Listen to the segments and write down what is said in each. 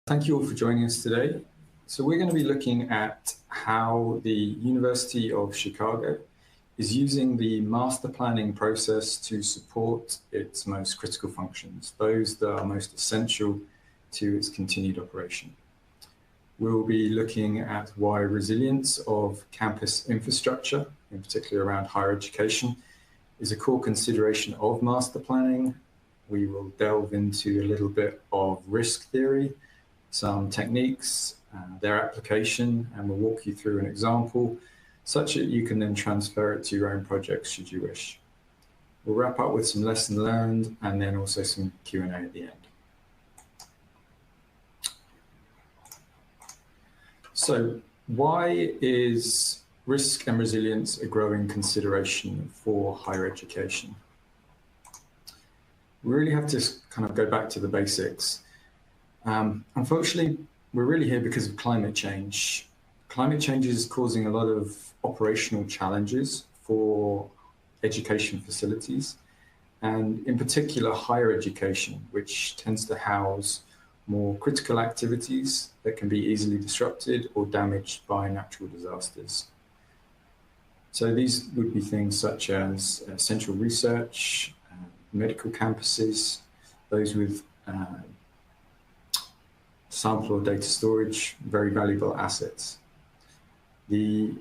Thank you all for joining us today. So we're going to be looking at how the University of Chicago is using the master planning process to support its most critical functions, those that are most essential to its continued operation. We'll be looking at why resilience of campus infrastructure, in particular around higher education, is a core consideration of master planning. We will delve into a little bit of risk theory, some techniques, their application, and we'll walk you through an example such that you can then transfer it to your own projects should you wish. We'll wrap up with some lesson learned and then also some Q&A at the end. So why is risk and resilience a growing consideration for higher education? We really have to kind of go back to the basics. Unfortunately, we're really here because of climate change. Climate change is causing a lot of operational challenges for education facilities, and in particular higher education, which tends to house more critical activities that can be easily disrupted or damaged by natural disasters. So these would be things such as central research, medical campuses, those with sample or data storage, very valuable assets. The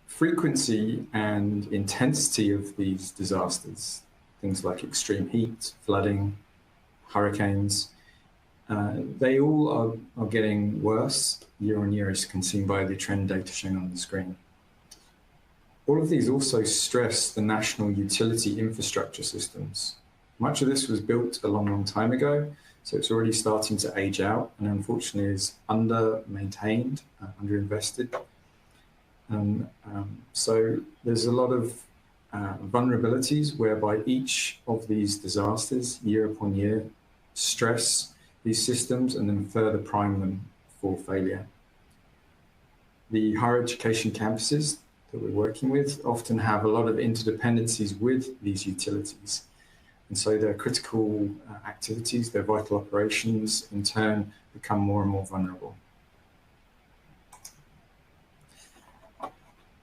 frequency and intensity of these disasters, things like extreme heat, flooding, hurricanes, they all are getting worse year on year, as you can see by the trend data shown on the screen. All of these also stress the national utility infrastructure systems. Much of this was built a long time ago, so it's already starting to age out and unfortunately is under-maintained, under-invested. So there's a lot of vulnerabilities whereby each of these disasters, year upon year, stress these systems and then further prime them for failure. The higher education campuses that we're working with often have a lot of interdependencies with these utilities. And so their critical activities, their vital operations, in turn, become more and more vulnerable.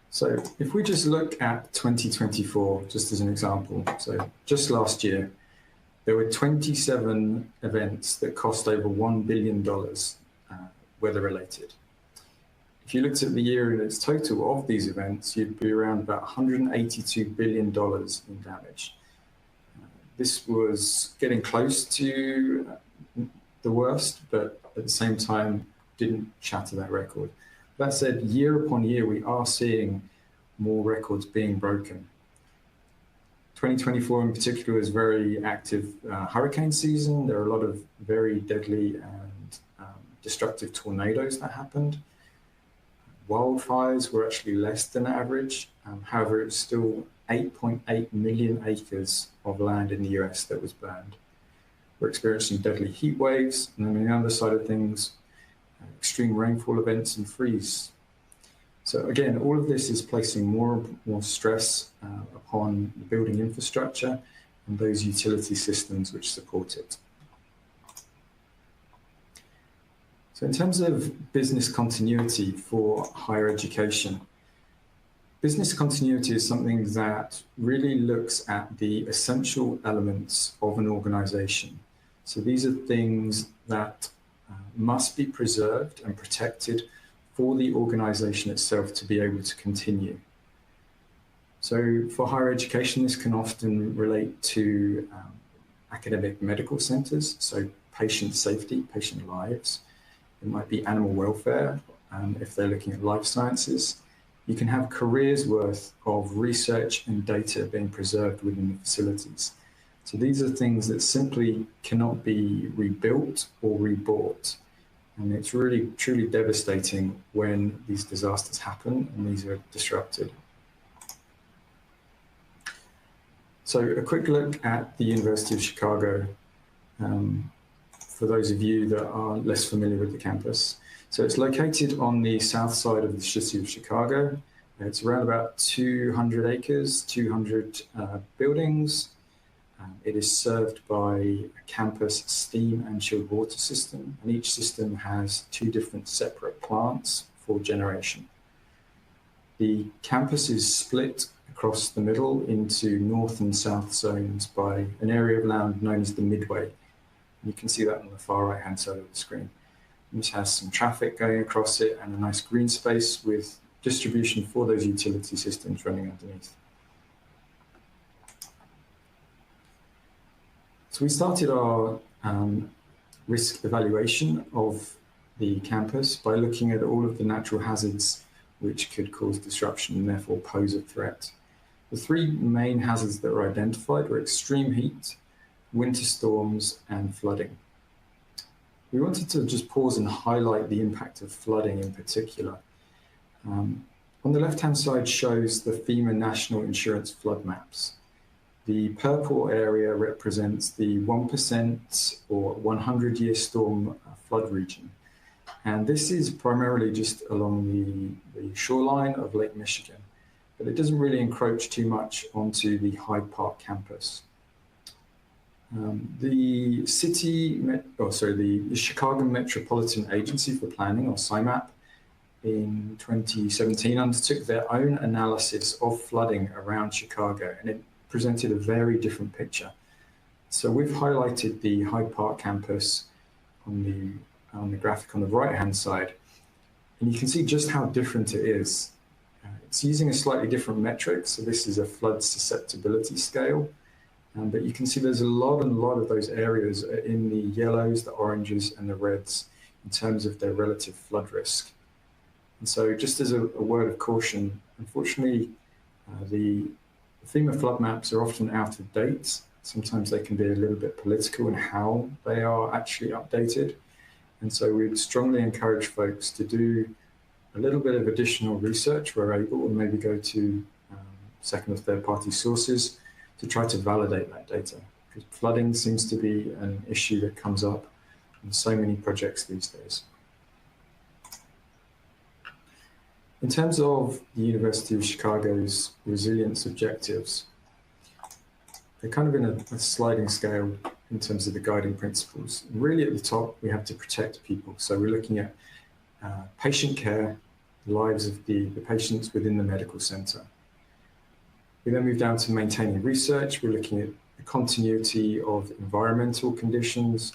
So if we just look at 2024, just as an example, so just last year, there were 27 events that cost over $1 billion weather-related. If you looked at the year in its total of these events, you'd be around about $182 billion in damage. This was getting close to the worst, but at the same time, didn't shatter that record. That said, year upon year, we are seeing more records being broken. 2024 in particular was very active hurricane season. There are a lot of very deadly and destructive tornadoes that happened. Wildfires were actually less than average. However, it was still 8.8 million acres of land in the US that was burned. We're experiencing deadly heat waves, and then on the other side of things, extreme rainfall events and freeze. So again, all of this is placing more stress upon the building infrastructure and those utility systems which support it. So in terms of business continuity for higher education, business continuity is something that really looks at the essential elements of an organization. So these are things that must be preserved and protected for the organization itself to be able to continue. So for higher education, this can often relate to academic medical centers, so patient safety, patient lives. It might be animal welfare, if they're looking at life sciences. You can have careers worth of research and data being preserved within the facilities. So these are things that simply cannot be rebuilt or rebought. And it's really, truly devastating when these disasters happen and these are disrupted. So a quick look at the University of Chicago, for those of you that are less familiar with the campus. So it's located on the south side of the city of Chicago. It's around about 200 acres, 200 buildings, It is served by a campus steam and chilled water system, and each system has 2 different separate plants for generation. The campus is split across the middle into north and south zones by an area of land known as the Midway. You can see that on the far right-hand side of the screen. And this has some traffic going across it and a nice green space with distribution for those utility systems running underneath. So we started our risk evaluation of the campus by looking at all of the natural hazards which could cause disruption and therefore pose a threat. The 3 main hazards that were identified were extreme heat, winter storms, and flooding. We wanted to just pause and highlight the impact of flooding in particular. On the left-hand side shows the FEMA National Insurance flood maps. The purple area represents the 1% or 100-year storm flood region. And this is primarily just along the shoreline of Lake Michigan, but it doesn't really encroach too much onto the Hyde Park campus. The Chicago Metropolitan Agency for Planning, or CIMAP, in 2017 undertook their own analysis of flooding around Chicago, and it presented a very different picture. So we've highlighted the Hyde Park campus on the graphic on the right-hand side, and you can see just how different it is. It's using a slightly different metric, so this is a flood susceptibility scale, but you can see there's a lot of those areas in the yellows, the oranges, and the reds in terms of their relative flood risk. And so just as a word of caution, unfortunately, the FEMA flood maps are often out of date. Sometimes they can be a little bit political in how they are actually updated. And so we'd strongly encourage folks to do a little bit of additional research where able, and maybe go to second or third party sources to try to validate that data. Because flooding seems to be an issue that comes up in so many projects these days. In terms of the University of Chicago's resilience objectives, they're kind of in a sliding scale in terms of the guiding principles. And really at the top, we have to protect people. So we're looking at patient care, the lives of the patients within the medical center. We then move down to maintaining research. We're looking at the continuity of environmental conditions,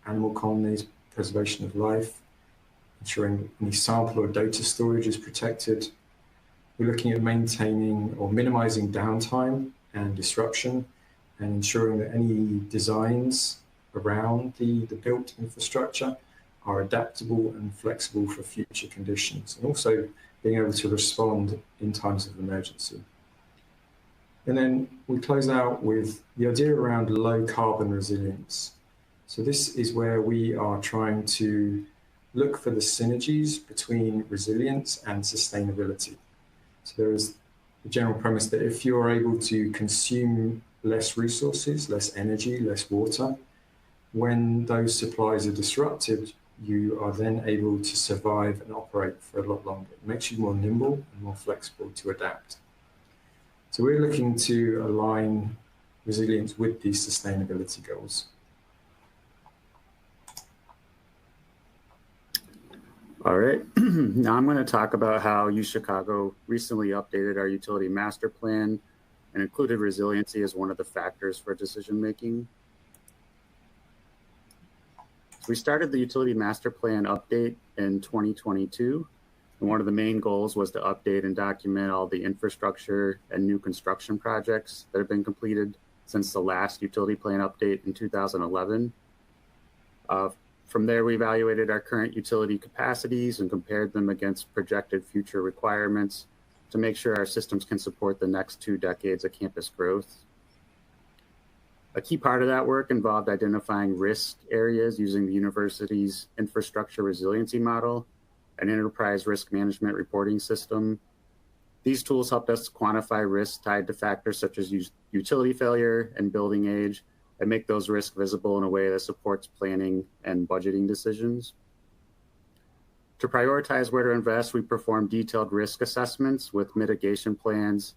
animal colonies, preservation of life, ensuring any sample or data storage is protected. We're looking at maintaining or minimizing downtime and disruption, and ensuring that any designs around the built infrastructure are adaptable and flexible for future conditions, and also being able to respond in times of emergency. And then we close out with the idea around low carbon resilience. So this is where we are trying to look for the synergies between resilience and sustainability. So there is the general premise that if you are able to consume less resources, less energy, less water, when those supplies are disrupted, you are then able to survive and operate for a lot longer. It makes you more nimble and more flexible to adapt. So we're looking to align resilience with these sustainability goals. All right, now I'm going to talk about how UChicago recently updated our utility master plan and included resiliency as one of the factors for decision making. So we started the utility master plan update in 2022, and one of the main goals was to update and document all the infrastructure and new construction projects that have been completed since the last utility plan update in 2011. From there, we evaluated our current utility capacities and compared them against projected future requirements to make sure our systems can support the next 2 decades of campus growth. A key part of that work involved identifying risk areas using the university's infrastructure resiliency model, an enterprise risk management reporting system. These tools helped us quantify risks tied to factors such as utility failure and building age, and make those risks visible in a way that supports planning and budgeting decisions. To prioritize where to invest, we performed detailed risk assessments with mitigation plans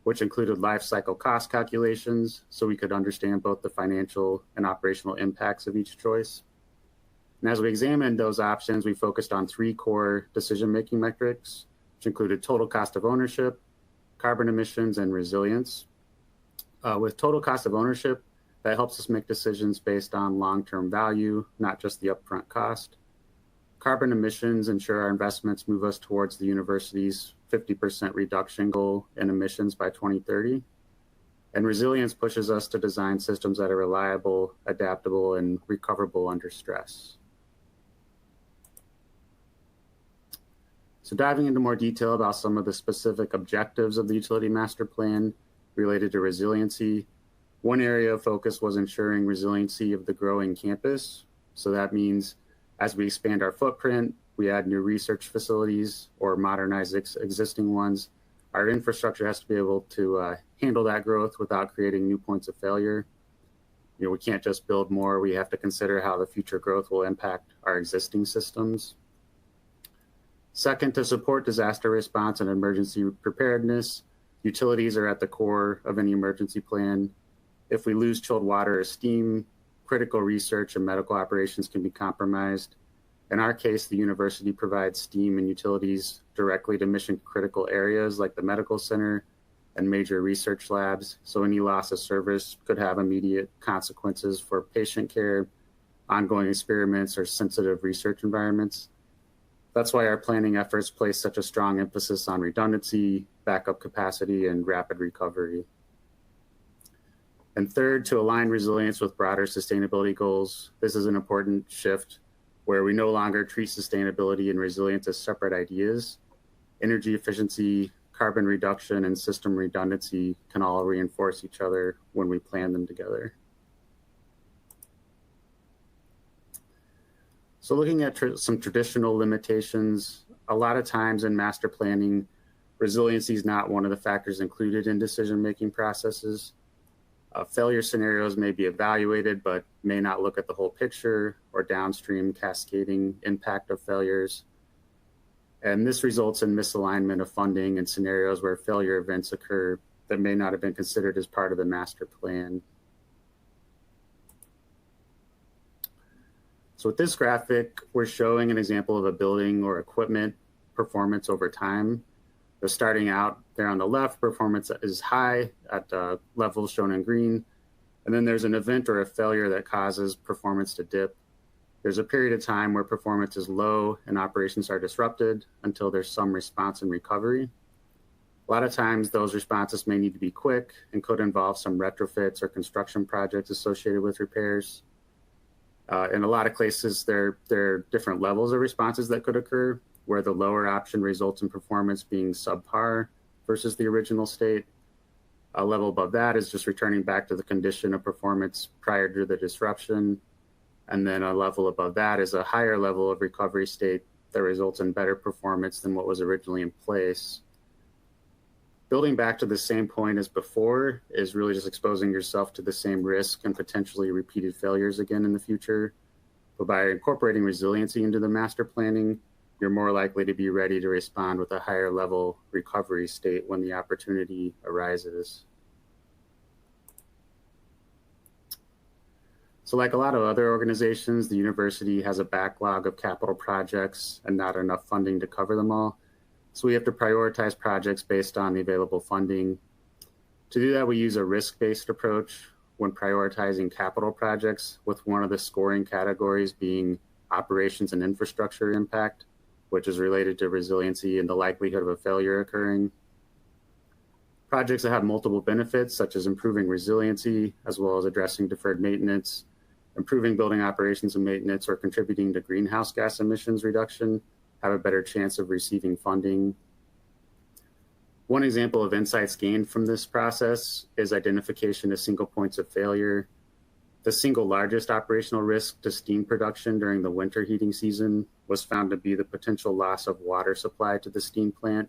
which included life cycle cost calculations so we could understand both the financial and operational impacts of each choice. And as we examined those options, we focused on 3 core decision-making metrics, which included total cost of ownership, carbon emissions, and resilience. With total cost of ownership, that helps us make decisions based on long-term value, not just the upfront cost. Carbon emissions ensure our investments move us towards the university's 50% reduction goal in emissions by 2030. And resilience pushes us to design systems that are reliable, adaptable, and recoverable under stress. So diving into more detail about some of the specific objectives of the utility master plan related to resiliency, one area of focus was ensuring resiliency of the growing campus. So that means as we expand our footprint, we add new research facilities or modernize existing ones, our infrastructure has to be able to handle that growth without creating new points of failure. We can't just build more, we have to consider how the future growth will impact our existing systems. Second, to support disaster response and emergency preparedness, utilities are at the core of any emergency plan. If we lose chilled water or steam, critical research and medical operations can be compromised. In our case, the university provides steam and utilities directly to mission critical areas like the medical center and major research labs. So any loss of service could have immediate consequences for patient care, ongoing experiments, or sensitive research environments. That's why our planning efforts place such a strong emphasis on redundancy, backup capacity, and rapid recovery. And third, to align resilience with broader sustainability goals. This is an important shift where we no longer treat sustainability and resilience as separate ideas. Energy efficiency, carbon reduction, and system redundancy can all reinforce each other when we plan them together. So looking at some traditional limitations, a lot of times in master planning, resiliency is not one of the factors included in decision-making processes. Failure scenarios may be evaluated, but may not look at the whole picture or downstream cascading impact of failures. And this results in misalignment of funding and scenarios where failure events occur that may not have been considered as part of the master plan. So with this graphic, we're showing an example of a building or equipment performance over time. So starting out there on the left, performance is high at levels shown in green. And then there's an event or a failure that causes performance to dip. There's a period of time where performance is low and operations are disrupted until there's some response and recovery. A lot of times those responses may need to be quick and could involve some retrofits or construction projects associated with repairs. In a lot of cases, there are different levels of responses that could occur, where the lower option results in performance being subpar versus the original state. A level above that is just returning back to the condition of performance prior to the disruption. And then a level above that is a higher level of recovery state that results in better performance than what was originally in place. Building back to the same point as before is really just exposing yourself to the same risk and potentially repeated failures again in the future. But by incorporating resiliency into the master planning, you're more likely to be ready to respond with a higher level recovery state when the opportunity arises. So like a lot of other organizations, the university has a backlog of capital projects and not enough funding to cover them all. So we have to prioritize projects based on the available funding. To do that, we use a risk-based approach when prioritizing capital projects, with one of the scoring categories being operations and infrastructure impact, which is related to resiliency and the likelihood of a failure occurring. Projects that have multiple benefits, such as improving resiliency, as well as addressing deferred maintenance, improving building operations and maintenance, or contributing to greenhouse gas emissions reduction, have a better chance of receiving funding. One example of insights gained from this process is identification of single points of failure. The single largest operational risk to steam production during the winter heating season was found to be the potential loss of water supply to the steam plant.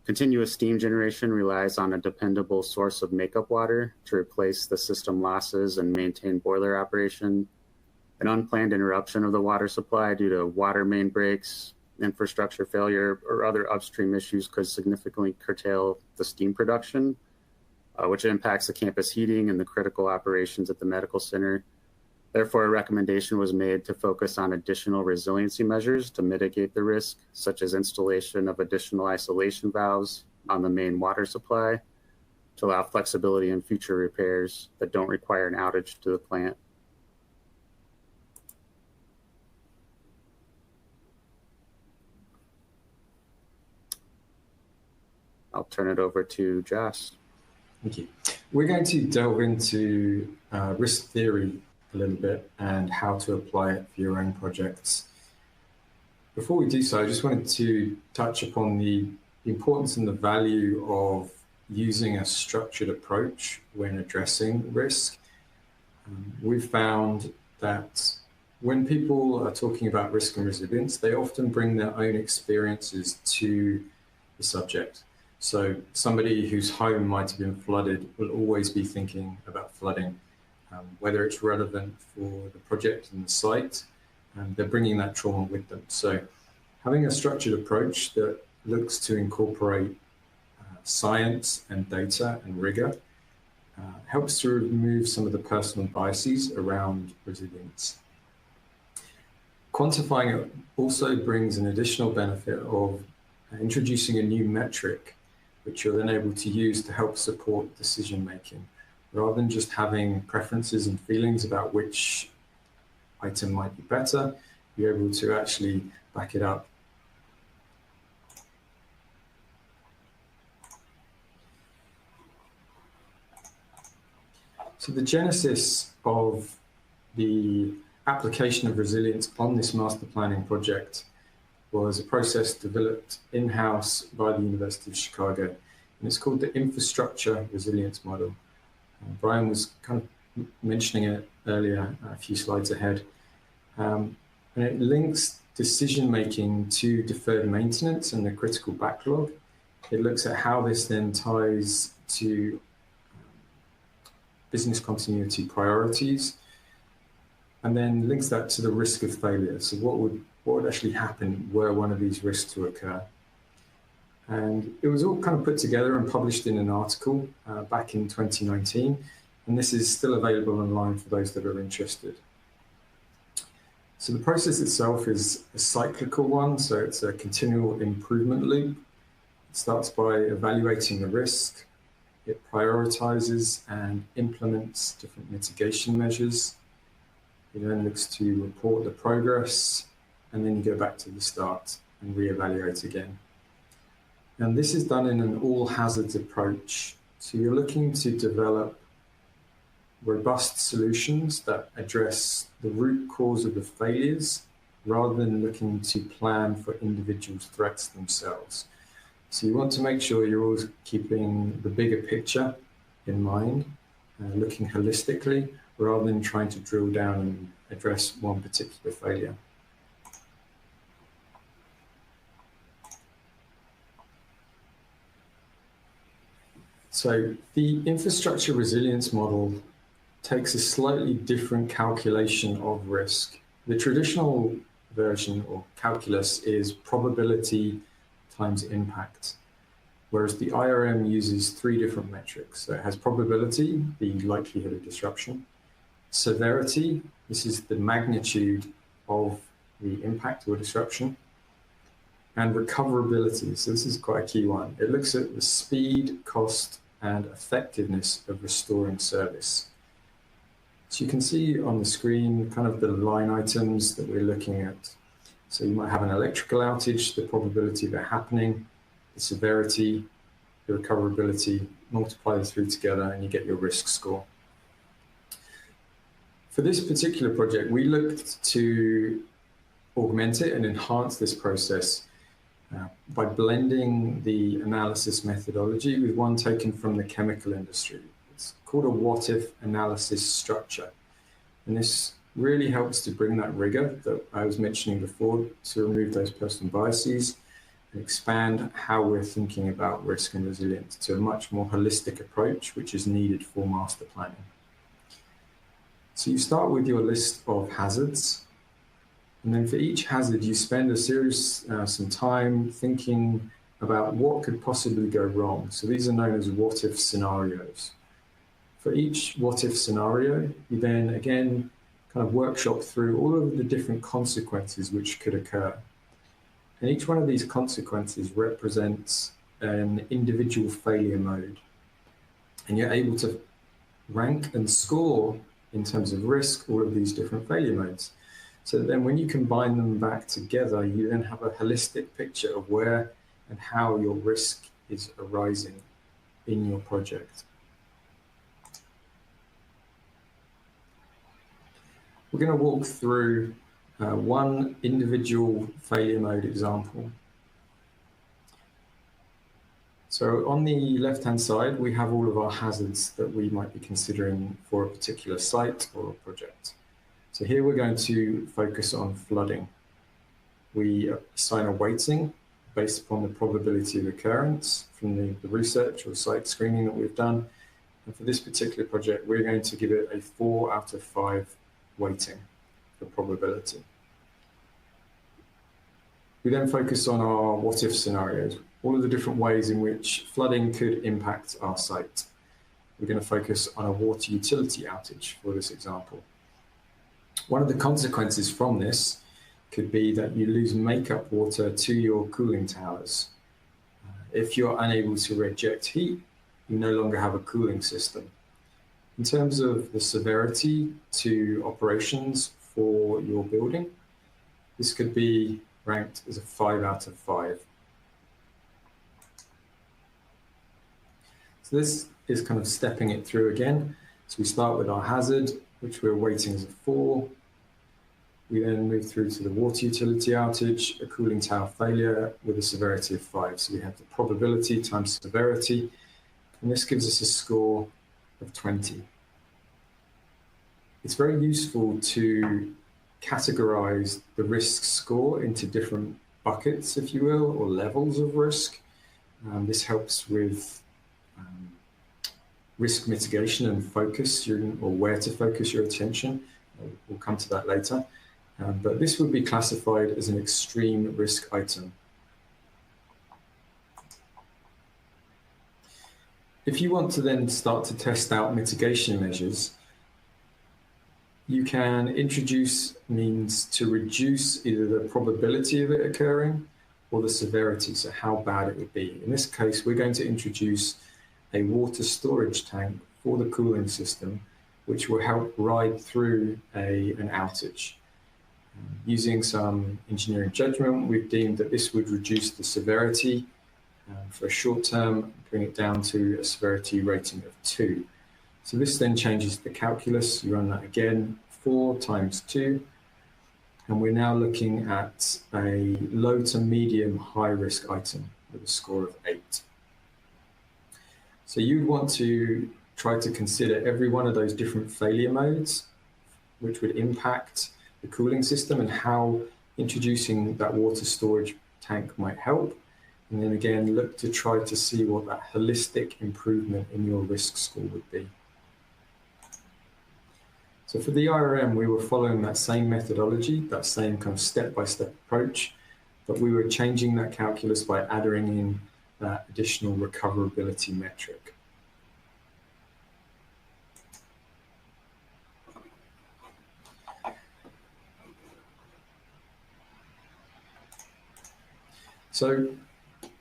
Continuous steam generation relies on a dependable source of makeup water to replace the system losses and maintain boiler operation. An unplanned interruption of the water supply due to water main breaks, infrastructure failure or other upstream issues could significantly curtail the steam production, which impacts the campus heating and the critical operations at the medical center. Therefore, a recommendation was made to focus on additional resiliency measures to mitigate the risk, such as installation of additional isolation valves on the main water supply to allow flexibility in future repairs that don't require an outage to the plant. I'll turn it over to Josh. Thank you. We're going to delve into risk theory a little bit and how to apply it for your own projects. Before we do so, I just wanted to touch upon the importance and the value of using a structured approach when addressing risk. We've found that when people are talking about risk and resilience, they often bring their own experiences to the subject. So somebody whose home might have been flooded will always be thinking about flooding, whether it's relevant for the project and the site, they're bringing that trauma with them. So having a structured approach that looks to incorporate science and data and rigor helps to remove some of the personal biases around resilience. Quantifying it also brings an additional benefit of introducing a new metric which you're then able to use to help support decision making, rather than just having preferences and feelings about which item might be better. You're able to actually back it up. So the genesis of the application of resilience on this master planning project was a process developed in-house by the University of Chicago, and it's called the infrastructure resilience model. Brian was kind of mentioning it earlier, a few slides ahead, and it links decision-making to deferred maintenance and the critical backlog. It looks at how this then ties to business continuity priorities, and then links that to the risk of failure. So what would actually happen were one of these risks to occur? And it was all kind of put together and published in an article back in 2019, and this is still available online for those that are interested. So the process itself is a cyclical one, so it's a continual improvement loop. It starts by evaluating the risk. It prioritizes and implements different mitigation measures. It then looks to report the progress, and then you go back to the start and reevaluate again. And this is done in an all hazards approach. So you're looking to develop robust solutions that address the root cause of the failures, rather than looking to plan for individual threats themselves. So you want to make sure you're always keeping the bigger picture in mind, looking holistically, rather than trying to drill down and address one particular failure. So the infrastructure resilience model takes a slightly different calculation of risk. The traditional version or calculus is probability times impact, whereas the IRM uses three different metrics. So it has probability, the likelihood of disruption; severity, this is the magnitude of the impact or disruption; and recoverability. So this is quite a key one. It looks at the speed, cost, and effectiveness of restoring service. So you can see on the screen kind of the line items that we're looking at. So you might have an electrical outage, the probability of it happening, the severity, the recoverability, multiply the three together and you get your risk score. For this particular project, we looked to augment it and enhance this process by blending the analysis methodology with one taken from the chemical industry. It's called a what-if analysis structure. And this really helps to bring that rigor that I was mentioning before, to remove those personal biases and expand how we're thinking about risk and resilience to a much more holistic approach, which is needed for master planning. So you start with your list of hazards, And then for each hazard, you spend some time thinking about what could possibly go wrong. So these are known as what-if scenarios. For each what-if scenario, you then again kind of workshop through all of the different consequences which could occur. And each one of these consequences represents an individual failure mode. And you're able to rank and score in terms of risk all of these different failure modes. So then when you combine them back together, you then have a holistic picture of where and how your risk is arising in your project. We're going to walk through one individual failure mode example. So on the left-hand side, we have all of our hazards that we might be considering for a particular site or a project. So here we're going to focus on flooding. We assign a weighting based upon the probability of occurrence from the research or site screening that we've done. And for this particular project, we're going to give it a 4 out of 5 weighting for probability. We then focus on our what-if scenarios, all of the different ways in which flooding could impact our site. We're going to focus on a water utility outage for this example. One of the consequences from this could be that you lose makeup water to your cooling towers. If you're unable to reject heat, you no longer have a cooling system. In terms of the severity to operations for your building, this could be ranked as a 5 out of 5. So this is kind of stepping it through again. So we start with our hazard, which we're weighting as a 4. We then move through to the water utility outage, a cooling tower failure with a severity of 5. So we have the probability times severity, and this gives us a score of 20. It's very useful to categorize the risk score into different buckets, if you will, or levels of risk. This helps with risk mitigation and focus, or where to focus your attention. We'll come to that later. But this would be classified as an extreme risk item. If you want to then start to test out mitigation measures, you can introduce means to reduce either the probability of it occurring or the severity, so how bad it would be. In this case, we're going to introduce a water storage tank for the cooling system, which will help ride through an outage. Using some engineering judgment, we've deemed that this would reduce the severity for a short term, bring it down to a severity rating of 2. So this then changes the calculus. You run that again, 4 times 2. And we're now looking at a low to medium high risk item with a score of 8. So you'd want to try to consider every one of those different failure modes, which would impact the cooling system and how introducing that water storage tank might help. And then again, look to try to see what that holistic improvement in your risk score would be. So for the IRM, we were following that same methodology, that same kind of step-by-step approach, but we were changing that calculus by adding in that additional recoverability metric. So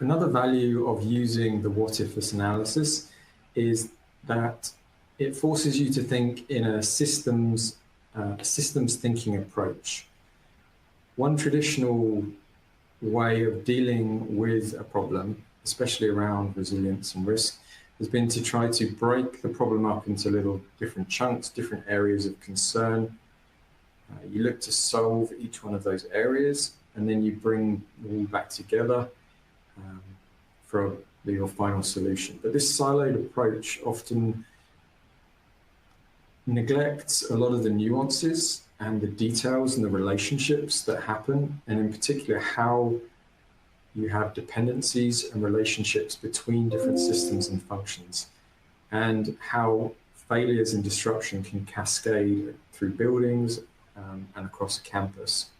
another value of using the what-if analysis is that it forces you to think in a systems thinking approach. One traditional way of dealing with a problem, especially around resilience and risk, has been to try to break the problem up into little different chunks, different areas of concern. You look to solve each one of those areas, and then you bring them all back together for your final solution. But this siloed approach often neglects a lot of the nuances and the details and the relationships that happen, and in particular how you have dependencies and relationships between different systems and functions, and how failures and disruption can cascade through buildings and across a campus.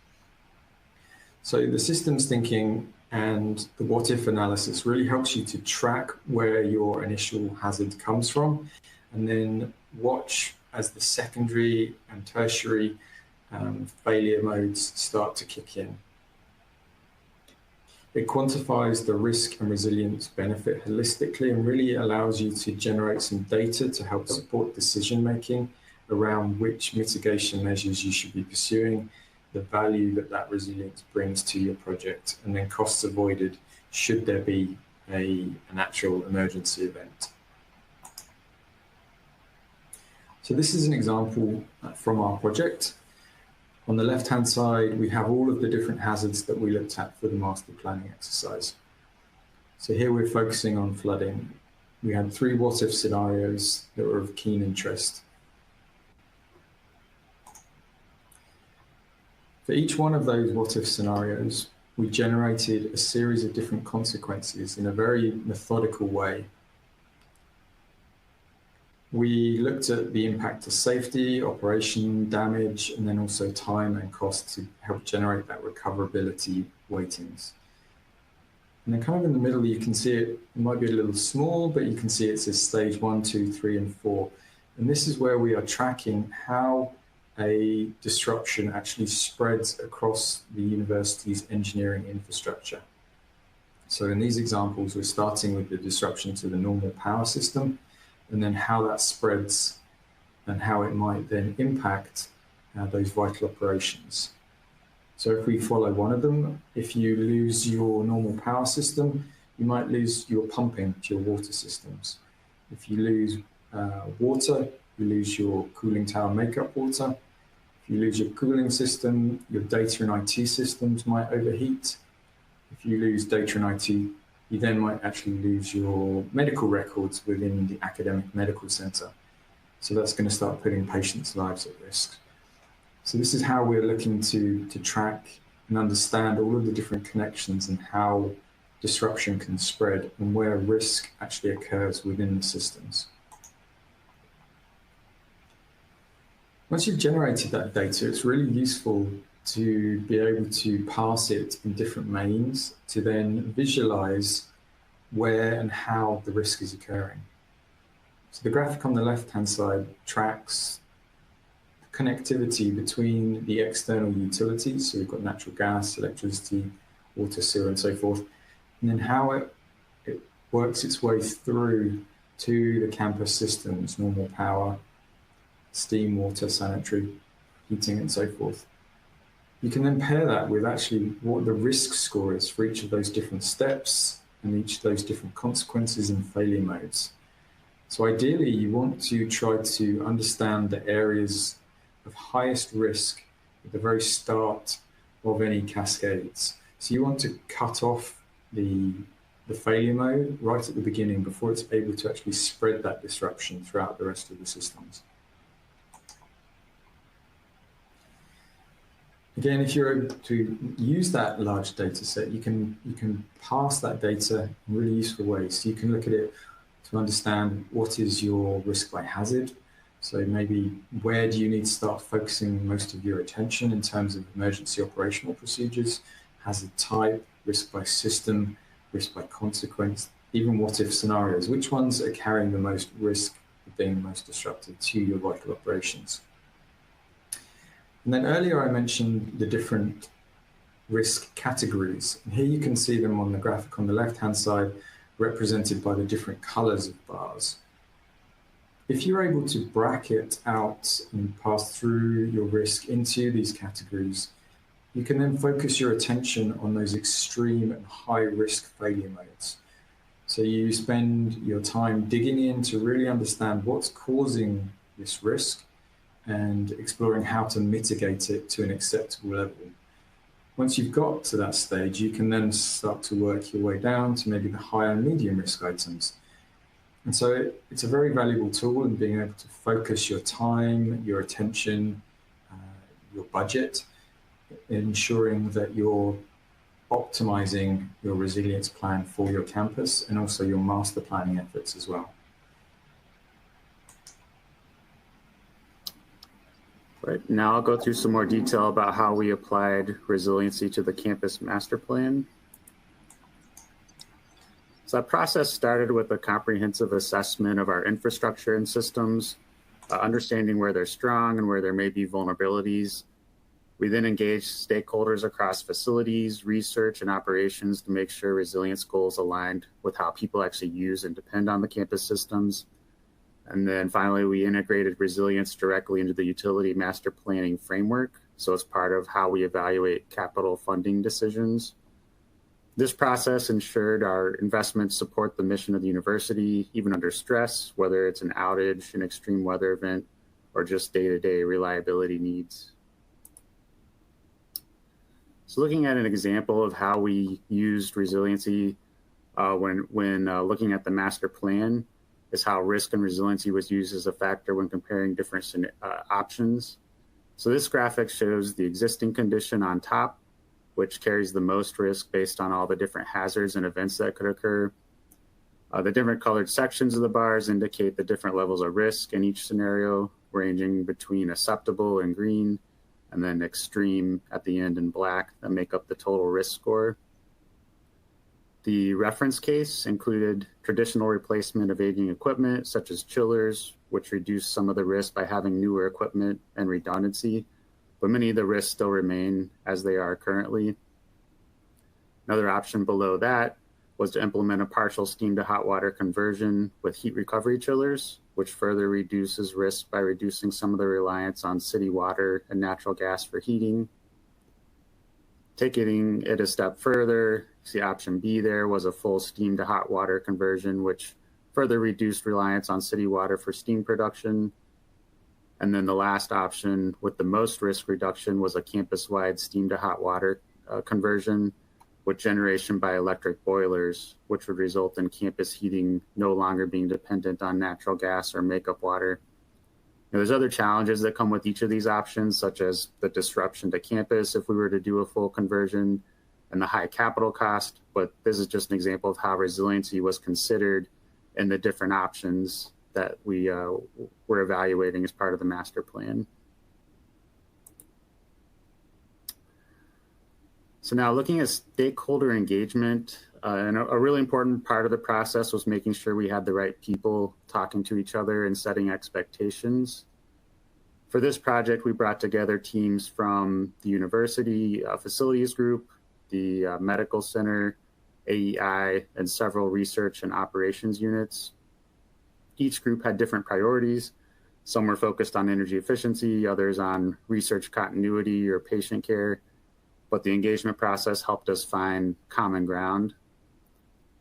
So the systems thinking and the what if analysis really helps you to track where your initial hazard comes from, and then watch as the secondary and tertiary failure modes start to kick in. It quantifies the risk and resilience benefit holistically and really allows you to generate some data to help support decision making around which mitigation measures you should be pursuing, the value that that resilience brings to your project, and then costs avoided should there be an actual emergency event. So this is an example from our project. On the left-hand side, we have all of the different hazards that we looked at for the master planning exercise. So here we're focusing on flooding. We had 3 what-if scenarios that were of keen interest. For each one of those what-if scenarios, we generated a series of different consequences in a very methodical way. We looked at the impact to safety, operation, damage, and then also time and cost to help generate that recoverability weightings. And then kind of in the middle, you can see it might be a little small, but you can see it says stage 1, 2, 3, and 4. And this is where we are tracking how a disruption actually spreads across the university's engineering infrastructure. So in these examples, we're starting with the disruption to the normal power system, and then how that spreads and how it might then impact those vital operations. So if we follow one of them, if you lose your normal power system, you might lose your pumping to your water systems. If you lose water, you lose your cooling tower makeup water. If you lose your cooling system, your data and IT systems might overheat. If you lose data and IT, you then might actually lose your medical records within the academic medical center. So that's going to start putting patients' lives at risk. So this is how we're looking to track and understand all of the different connections and how disruption can spread and where risk actually occurs within the systems. Once you've generated that data, it's really useful to be able to parse it in different mains to then visualize where and how the risk is occurring. So the graphic on the left-hand side tracks the connectivity between the external utilities. So we've got natural gas, electricity, water, sewer, and so forth. And then how it works its way through to the campus systems, normal power, steam, water, sanitary, heating, and so forth. You can then pair that with actually what the risk score is for each of those different steps and each of those different consequences and failure modes. So ideally, you want to try to understand the areas of highest risk at the very start of any cascades. So you want to cut off the failure mode right at the beginning before it's able to actually spread that disruption throughout the rest of the systems. Again, if you're able to use that large data set, you can parse that data in really useful ways. So you can look at it to understand what is your risk by hazard. So maybe where do you need to start focusing most of your attention in terms of emergency operational procedures, hazard type, risk by system, risk by consequence, even what if scenarios. Which ones are carrying the most risk of being most disruptive to your vital operations? And then earlier I mentioned the different risk categories. And here you can see them on the graphic on the left-hand side, represented by the different colors of bars. If you're able to bracket out and pass through your risk into these categories, you can then focus your attention on those extreme and high-risk failure modes. So you spend your time digging in to really understand what's causing this risk and exploring how to mitigate it to an acceptable level. Once you've got to that stage, you can then start to work your way down to maybe the high and medium risk items. And so it's a very valuable tool in being able to focus your time, your attention, your budget, ensuring that you're optimizing your resilience plan for your campus and also your master planning efforts as well. Right, now I'll go through some more detail about how we applied resiliency to the campus master plan. So that process started with a comprehensive assessment of our infrastructure and systems, understanding where they're strong and where there may be vulnerabilities. We then engaged stakeholders across facilities, research, and operations to make sure resilience goals aligned with how people actually use and depend on the campus systems. And then finally, we integrated resilience directly into the utility master planning framework. So it's part of how we evaluate capital funding decisions. This process ensured our investments support the mission of the university, even under stress, whether it's an outage, an extreme weather event, or just day-to-day reliability needs. So looking at an example of how we used resiliency when looking at the master plan is how risk and resiliency was used as a factor when comparing different options. So this graphic shows the existing condition on top, which carries the most risk based on all the different hazards and events that could occur. The different colored sections of the bars indicate the different levels of risk in each scenario, ranging between acceptable in green and then extreme at the end in black that make up the total risk score. The reference case included traditional replacement of aging equipment, such as chillers, which reduced some of the risk by having newer equipment and redundancy, but many of the risks still remain as they are currently. Another option below that was to implement a partial steam to hot water conversion with heat recovery chillers, which further reduces risk by reducing some of the reliance on city water and natural gas for heating. Taking it a step further, see option B there was a full steam to hot water conversion, which further reduced reliance on city water for steam production. And then the last option with the most risk reduction was a campus-wide steam to hot water conversion with generation by electric boilers, which would result in campus heating no longer being dependent on natural gas or makeup water. Now, there's other challenges that come with each of these options, such as the disruption to campus if we were to do a full conversion and the high capital cost, but this is just an example of how resiliency was considered in the different options that we were evaluating as part of the master plan. So now looking at stakeholder engagement, and a really important part of the process was making sure we had the right people talking to each other and setting expectations. For this project, we brought together teams from the university facilities group, the medical center, AEI, and several research and operations units. Each group had different priorities. Some were focused on energy efficiency, others on research continuity or patient care, but the engagement process helped us find common ground.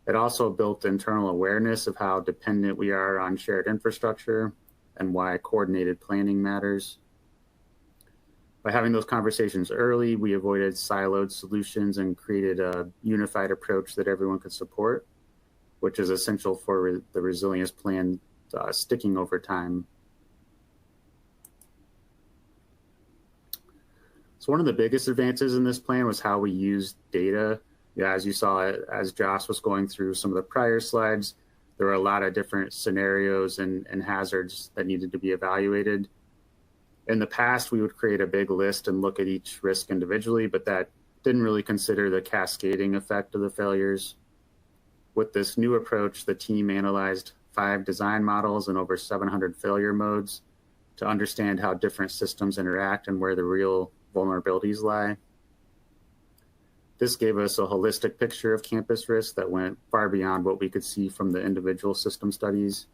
It also built internal awareness of how dependent we are on shared infrastructure and why coordinated planning matters. By having those conversations early, we avoided siloed solutions and created a unified approach that everyone could support, which is essential for the resilience plan sticking over time. So one of the biggest advances in this plan was how we used data. Yeah, as you saw, as Josh was going through some of the prior slides, there were a lot of different scenarios and hazards that needed to be evaluated. In the past, we would create a big list and look at each risk individually, but that didn't really consider the cascading effect of the failures. With this new approach, the team analyzed 5 design models and over 700 failure modes to understand how different systems interact and where the real vulnerabilities lie. This gave us a holistic picture of campus risk that went far beyond what we could see from the individual system studies.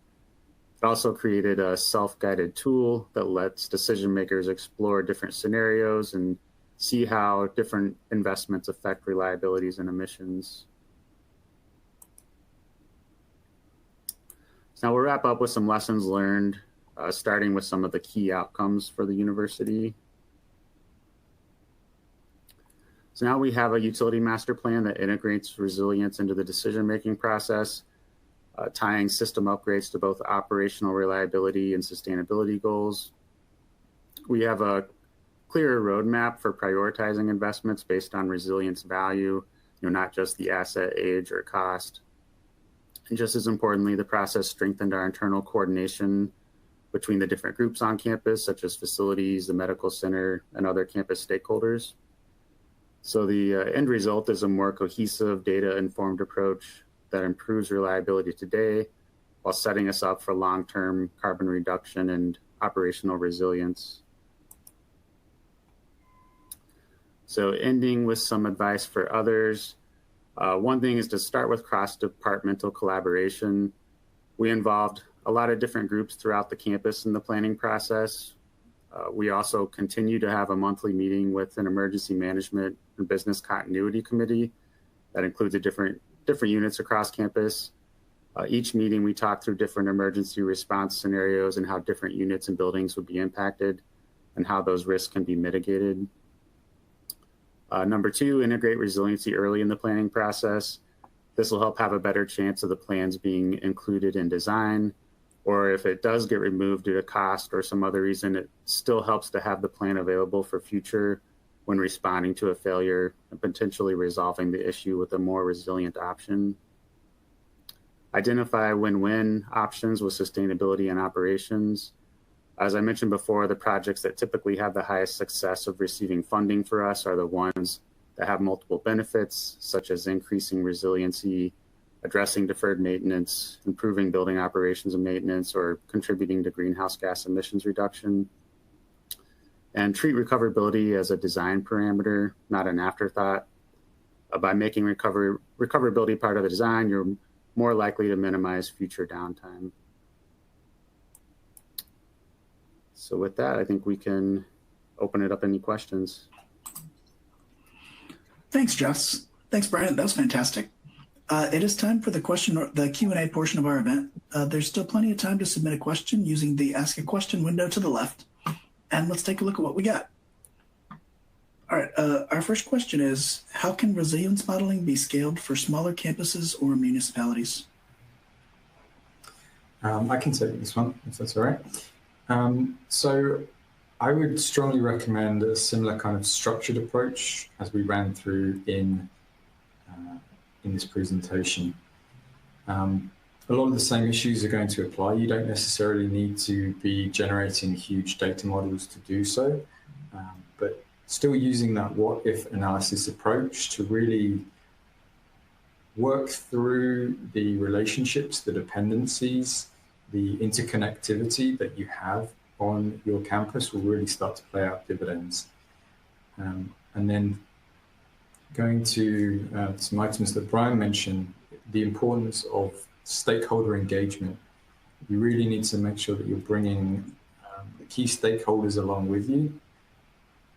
It also created a self-guided tool that lets decision makers explore different scenarios and see how different investments affect reliabilities and emissions. So now we'll wrap up with some lessons learned, starting with some of the key outcomes for the university. So now we have a utility master plan that integrates resilience into the decision-making process, tying system upgrades to both operational reliability and sustainability goals. We have a clearer roadmap for prioritizing investments based on resilience value, not just the asset age or cost. And just as importantly, the process strengthened our internal coordination between the different groups on campus, such as facilities, the medical center, and other campus stakeholders. So the end result is a more cohesive, data-informed approach that improves reliability today while setting us up for long-term carbon reduction and operational resilience. So ending with some advice for others. One thing is to start with cross-departmental collaboration. We involved a lot of different groups throughout the campus in the planning process. We also continue to have a monthly meeting with an emergency management and business continuity committee that includes different units across campus. Each meeting, we talk through different emergency response scenarios and how different units and buildings would be impacted and how those risks can be mitigated. Number two, integrate resiliency early in the planning process. This will help have a better chance of the plans being included in design, or if it does get removed due to cost or some other reason, it still helps to have the plan available for future when responding to a failure and potentially resolving the issue with a more resilient option. Identify win-win options with sustainability and operations. As I mentioned before, the projects that typically have the highest success of receiving funding for us are the ones that have multiple benefits, such as increasing resiliency, addressing deferred maintenance, improving building operations and maintenance, or contributing to greenhouse gas emissions reduction. And treat recoverability as a design parameter, not an afterthought. By making recoverability part of the design, you're more likely to minimize future downtime. So with that, I think we can open it up any questions. Thanks, Jess. Thanks, Brian. That was fantastic. It is time for the Q&A portion of our event. There's still plenty of time to submit a question using the Ask a Question window to the left. And let's take a look at what we got. All right, our first question is, how can resilience modeling be scaled for smaller campuses or municipalities? I can take this one, if that's all right. So I would strongly recommend a similar kind of structured approach as we ran through in this presentation. A lot of the same issues are going to apply. You don't necessarily need to be generating huge data models to do so, but still using that what-if analysis approach to really work through the relationships, the dependencies, the interconnectivity that you have on your campus will really start to play out dividends. And then going to some items that Brian mentioned, the importance of stakeholder engagement. You really need to make sure that you're bringing the key stakeholders along with you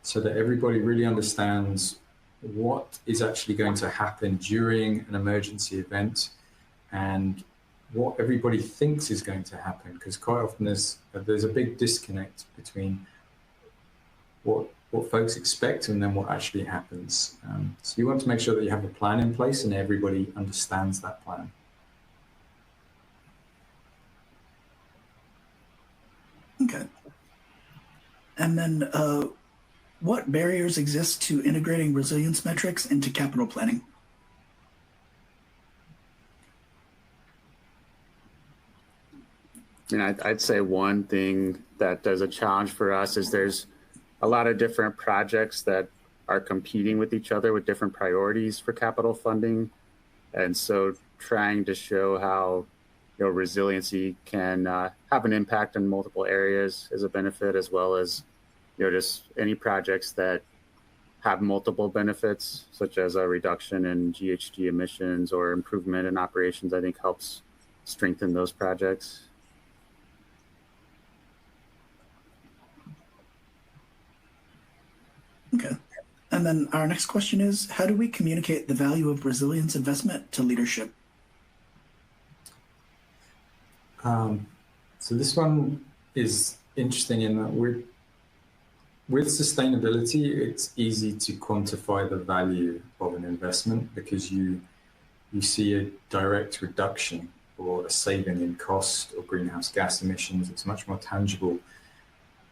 so that everybody really understands what is actually going to happen during an emergency event and what everybody thinks is going to happen, because quite often there's a big disconnect between what folks expect and then what actually happens. So you want to make sure that you have a plan in place and everybody understands that plan. Okay. And then what barriers exist to integrating resilience metrics into capital planning? And I'd say one thing that is a challenge for us is there's a lot of different projects that are competing with each other with different priorities for capital funding. And so trying to show how resiliency can have an impact in multiple areas is a benefit, as well as just any projects that have multiple benefits, such as a reduction in GHG emissions or improvement in operations, I think helps strengthen those projects. Okay. And then our next question is, how do we communicate the value of resilience investment to leadership? So this one is interesting in that with sustainability, it's easy to quantify the value of an investment because you see a direct reduction or a saving in cost or greenhouse gas emissions. It's much more tangible.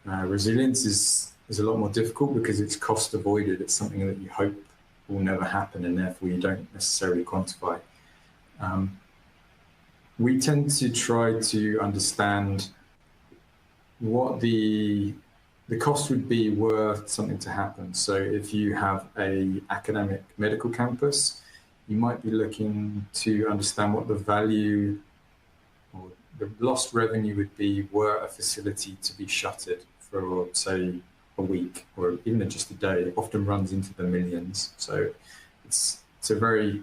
Resilience is a lot more difficult because it's cost avoided. It's something that you hope will never happen and therefore you don't necessarily quantify. We tend to try to understand what the cost would be were something to happen. So if you have a academic medical campus, you might be looking to understand what the value or the lost revenue would be were a facility to be shuttered for, say, a week or even just a day. It often runs into the millions. So it's a very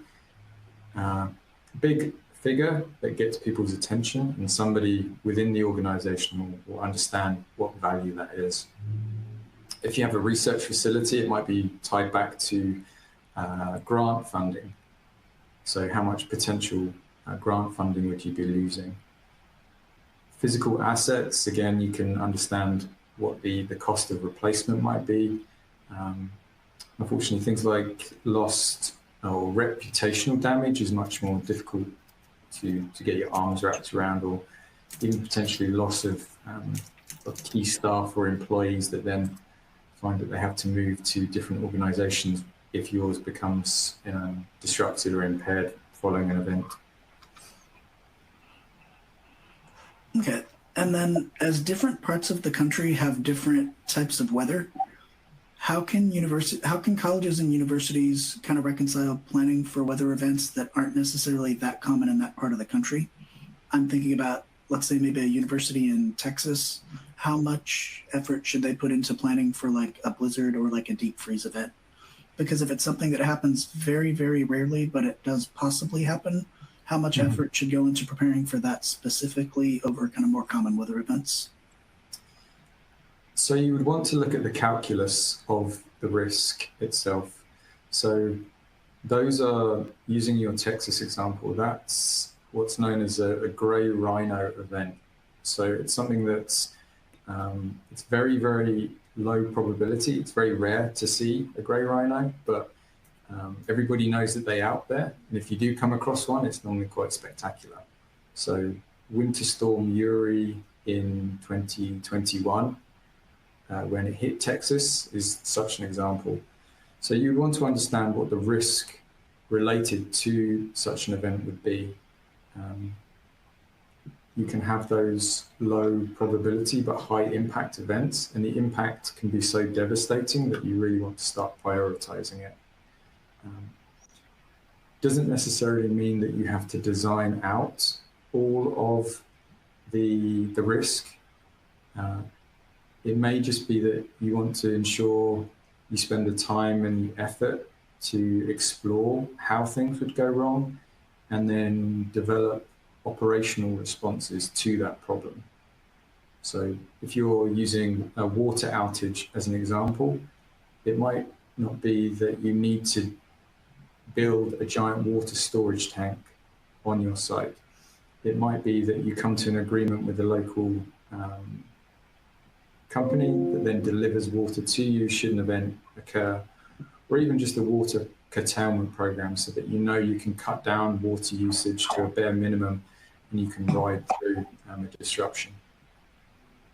big figure that gets people's attention, and somebody within the organization will understand what value that is. If you have a research facility, it might be tied back to grant funding. So how much potential grant funding would you be losing? Physical assets, again, you can understand what the cost of replacement might be. Unfortunately, things like lost or reputational damage is much more difficult to get your arms wrapped around, or even potentially loss of key staff or employees that then find that they have to move to different organizations if yours becomes disrupted or impaired following an event. Okay, and then as different parts of the country have different types of weather, how can colleges and universities kind of reconcile planning for weather events that aren't necessarily that common in that part of the country? I'm thinking about, let's say, maybe a university in Texas. How much effort should they put into planning for like a blizzard or like a deep freeze event? Because if it's something that happens very, very rarely, but it does possibly happen, how much effort should go into preparing for that specifically over kind of more common weather events? So you would want to look at the calculus of the risk itself. So those are, using your Texas example, that's what's known as a gray rhino event. So it's something that's it's very, very low probability. It's very rare to see a gray rhino, but everybody knows that they're out there. And if you do come across one, it's normally quite spectacular. So Winter Storm Uri in 2021, when it hit Texas, is such an example. So you want to understand what the risk related to such an event would be. You can have those low probability but high impact events, and the impact can be so devastating that you really want to start prioritizing it. Doesn't necessarily mean that you have to design out all of the risk. It may just be that you want to ensure you spend the time and the effort to explore how things would go wrong, and then develop operational responses to that problem. So if you're using a water outage as an example, it might not be that you need to build a giant water storage tank on your site. It might be that you come to an agreement with a local company that then delivers water to you should an event occur, or even just a water curtailment program so that you know you can cut down water usage to a bare minimum and you can ride through a disruption.